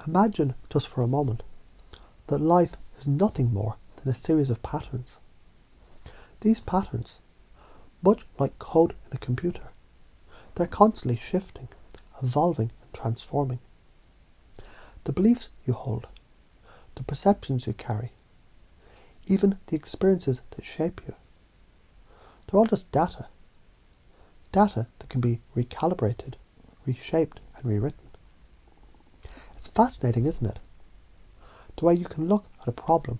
Imagine just for a moment that life is nothing more than a series of patterns. These patterns, much like code in a computer, they're constantly shifting, evolving and transforming. The beliefs you hold, the perceptions you carry, even the experiences that shape you, they're all just data. Data that can be recalibrated, reshaped and rewritten. It's fascinating, isn't it? The way you can look at a problem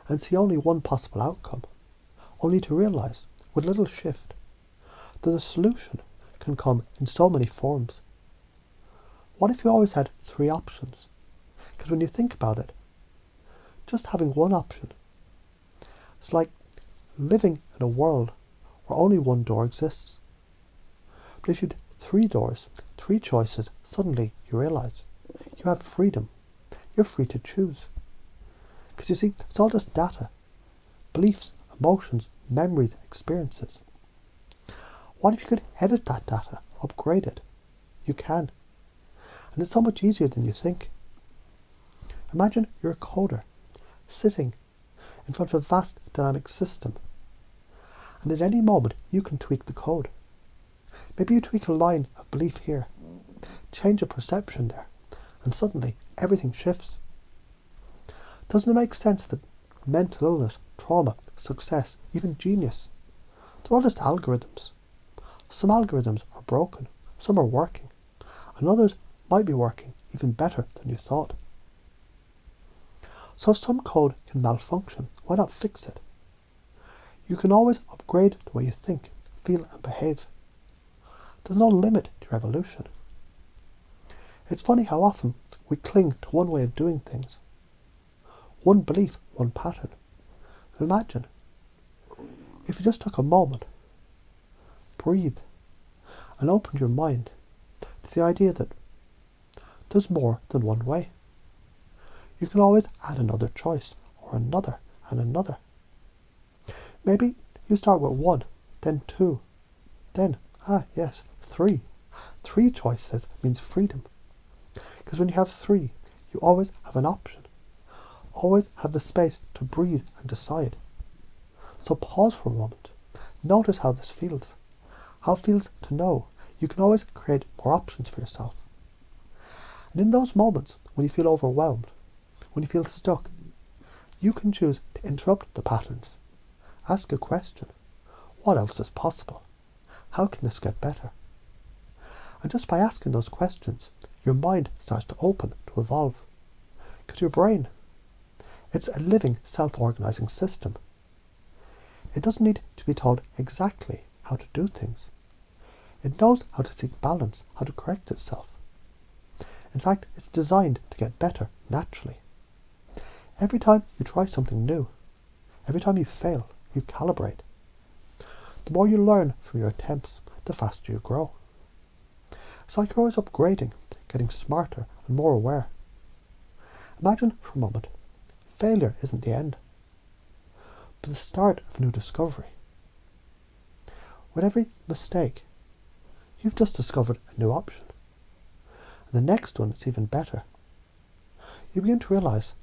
and see only one possible outcome, only to realise, with a little shift, that the solution can come in so many forms. What if you always had 3 options? Because when you think about it, just having one option, it's like living in a world where only one door exists. But if you had 3 doors, 3 choices, suddenly you realise you have freedom. You're free to choose. Because you see, it's all just data. Beliefs, emotions, memories, experiences. What if you could edit that data, upgrade it? You can. And it's so much easier than you think. Imagine you're a coder, sitting in front of a vast dynamic system. And at any moment, you can tweak the code. Maybe you tweak a line of belief here, change a perception there, and suddenly everything shifts. Doesn't it make sense that mental illness, trauma, success, even genius, they're all just algorithms? Some algorithms are broken, some are working, and others might be working even better than you thought. So if some code can malfunction, why not fix it? You can always upgrade the way you think, feel and behave. There's no limit to your evolution. It's funny how often we cling to one way of doing things. One belief, one pattern. Imagine if you just took a moment, breathe, and opened your mind to the idea that there's more than one way. You can always add another choice, or another, and another. Maybe you start with 1, then 2, then, 3. 3 choices means freedom. Because when you have 3, you always have an option. Always have the space to breathe and decide. So pause for a moment. Notice how this feels. How it feels to know you can always create more options for yourself. And in those moments when you feel overwhelmed, when you feel stuck, you can choose to interrupt the patterns. Ask a question. What else is possible? How can this get better? And just by asking those questions, your mind starts to open, to evolve. Because your brain, it's a living, self-organising system. It doesn't need to be told exactly how to do things. It knows how to seek balance, how to correct itself. In fact, it's designed to get better naturally. Every time you try something new, every time you fail, you calibrate. The more you learn from your attempts, the faster you grow. It's like you're always upgrading, getting smarter and more aware. Imagine for a moment, failure isn't the end, but the start of new discovery. With every mistake, you've just discovered a new option. And the next one is even better. You begin to realise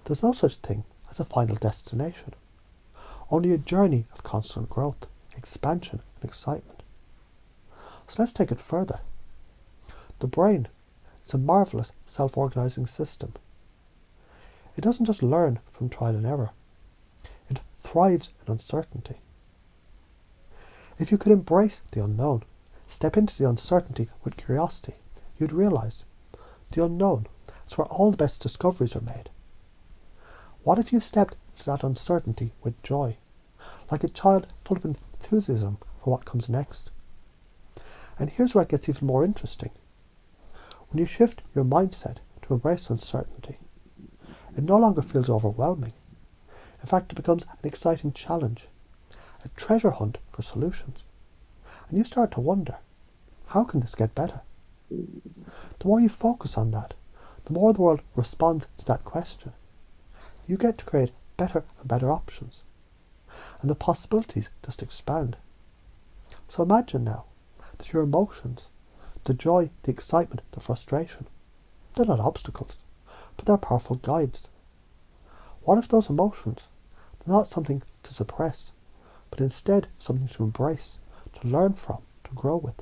there's no such thing as a final destination, only a journey of constant growth, expansion and excitement. So let's take it further. The brain is a marvellous self-organising system. It doesn't just learn from trial and error. It thrives in uncertainty. If you could embrace the unknown, step into the uncertainty with curiosity, you'd realise the unknown is where all the best discoveries are made. What if you stepped into that uncertainty with joy, like a child full of enthusiasm for what comes next? And here's where it gets even more interesting. When you shift your mindset to embrace uncertainty, it no longer feels overwhelming. In fact, it becomes an exciting challenge, a treasure hunt for solutions. And you start to wonder, how can this get better? The more you focus on that, the more the world responds to that question. You get to create better and better options. And the possibilities just expand. So imagine now that your emotions, the joy, the excitement, the frustration, They're not obstacles, but they're powerful guides. What if those emotions are not something to suppress, but instead something to embrace, to learn from, to grow with?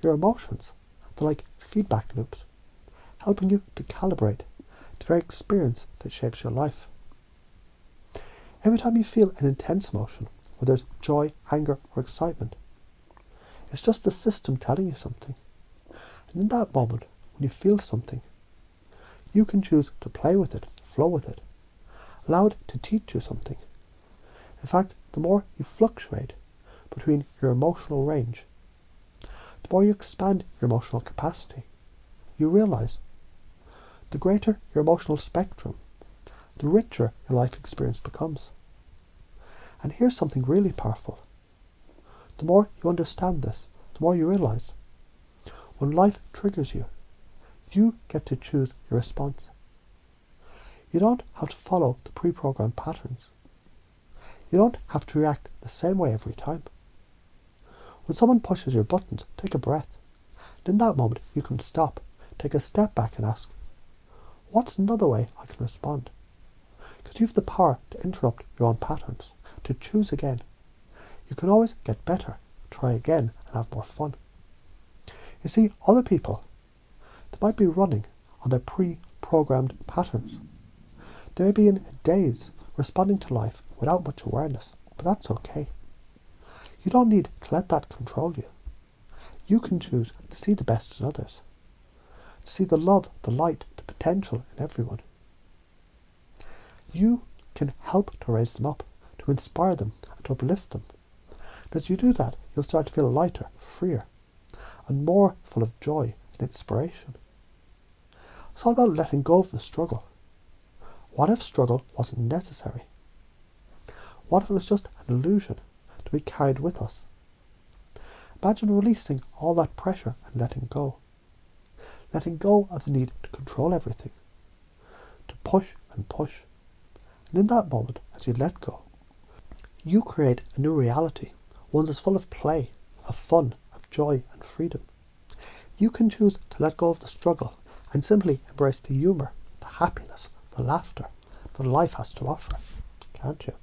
Your emotions, they're like feedback loops, helping you to calibrate the very experience that shapes your life. Every time you feel an intense emotion, whether it's joy, anger, or excitement, it's just the system telling you something. And in that moment, when you feel something, you can choose to play with it, flow with it, allow it to teach you something. In fact, the more you fluctuate between your emotional range, the more you expand your emotional capacity, you realize the greater your emotional spectrum, the richer your life experience becomes. And here's something really powerful. The more you understand this, the more you realize when life triggers you, you get to choose your response. You don't have to follow the pre-programmed patterns. You don't have to react the same way every time. When someone pushes your buttons, take a breath. And in that moment, you can stop, take a step back and ask, what's another way I can respond? Because you have the power to interrupt your own patterns, to choose again. You can always get better, try again, and have more fun. You see, other people, they might be running on their pre-programmed patterns. They may be in a daze, responding to life without much awareness, but that's okay. You don't need to let that control you. You can choose to see the best in others, to see the love, the light, the potential in everyone. You can help to raise them up, to inspire them, and to uplift them. And as you do that, you'll start to feel lighter, freer, and more full of joy and inspiration. It's all about letting go of the struggle. What if struggle wasn't necessary? What if it was just an illusion to be carried with us? Imagine releasing all that pressure and letting go. Letting go of the need to control everything, to push and push. And in that moment, as you let go, you create a new reality, one that's full of play, of fun, of joy and freedom. You can choose to let go of the struggle and simply embrace the humour, the happiness, the laughter that life has to offer, can't you?